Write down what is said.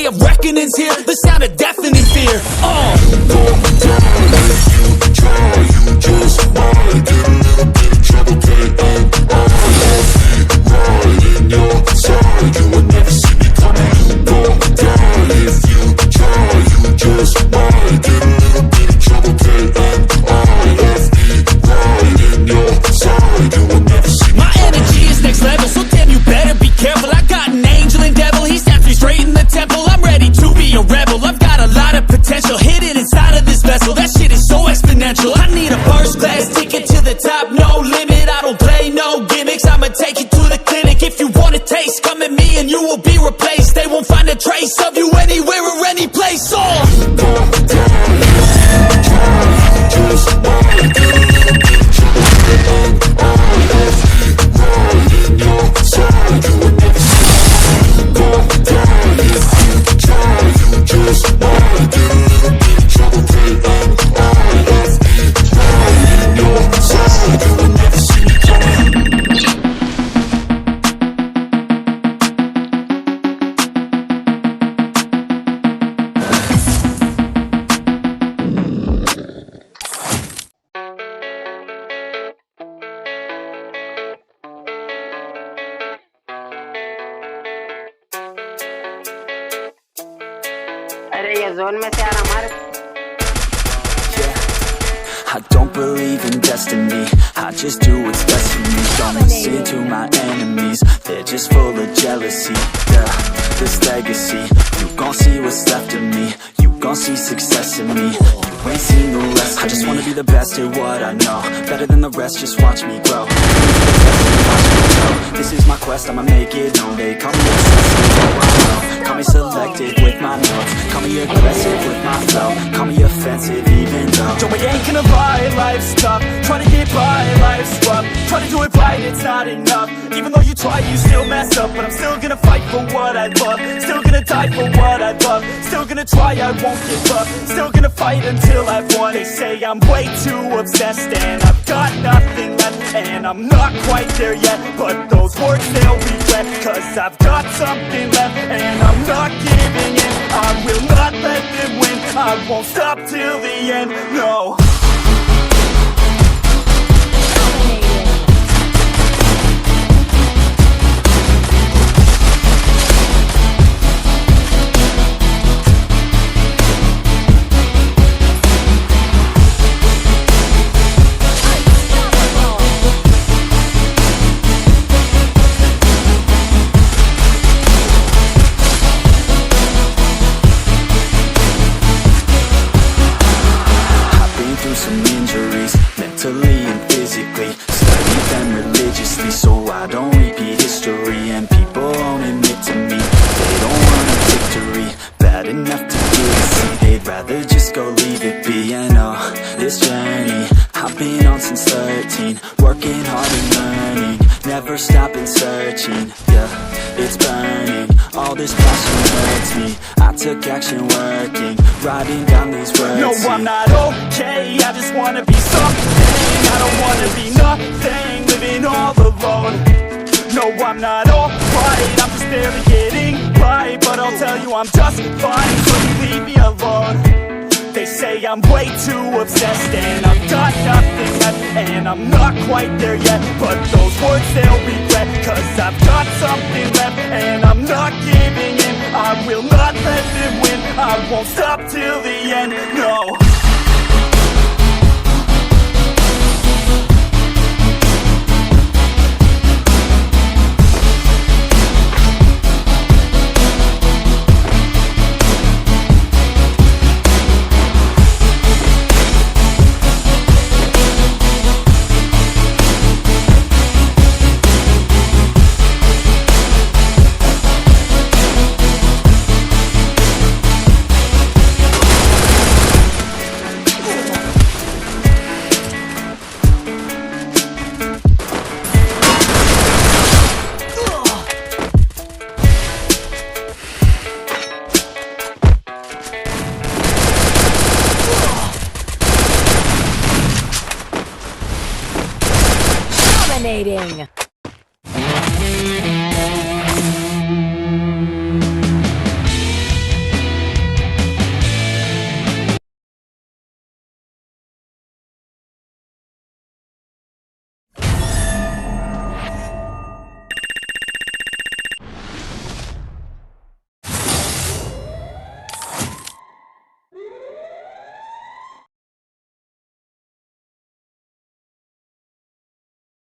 day of reckoning's here, the sound of deafening fear. You just might get a little bit of trouble, K.O. Right in your side, you will never see me coming. You gon' die if you try. You just might get a little bit of trouble, K.O. Right in your side, you will never see me. My energy is next level, so damn you better be careful. I got an angel and devil, he snaps me straight in the temple. I'm ready to be a rebel, I've got a lot of potential hidden inside of this vessel. That shit is so exponential. I need a first class ticket to the top, no limit. I don't play no gimmicks, I'ma take you to the clinic. If you want a taste, come at me and you will be replaced. They won't find a trace of you anywhere or any place. I don't believe in destiny, I just do what's best for me. Don't listen to my enemies, they're just full of jealousy. Yeah, this legacy, you gon' see what's left of me. You gon' see success in me, you ain't seen the rest of me. I just wanna be the best at what I know, better than the rest, just watch me grow. This is my quest, I'ma make it known. They call me obsessive, oh I know. Call me selective with my notes, call me aggressive with my flow, call me offensive even though Joey ain't gonna lie, life's tough. Try to get by, life's rough. Try to do it right, it's not enough. Even though you try, you still mess up. But I'm still gonna fight for what I love. Still gonna die for what I love. Still gonna try, I won't give up. Still gonna fight until I've won. They say I'm way too obsessed and I've got nothing left. And I'm not quite there yet, but those words they'll regret. Cause I've got something left and I'm not giving in. I will not let them win, I won't stop till the end, no. This journey I've been on since 13, working hard and learning, never stopping searching. Yeah, it's burning, all this passion hurts me. I took action working, writing down these words. No, I'm not okay, I just wanna be something. I don't wanna be nothing, living all alone. No, I'm not alright, I'm just barely getting by. But I'll tell you I'm just fine, so you leave me alone. They say I'm way too obsessed and I've got nothing left. And I'm not quite there yet, but those words they'll regret. Cause I've got something left and I'm not giving in. I will not let them win, I won't stop till the end, no. Dominating.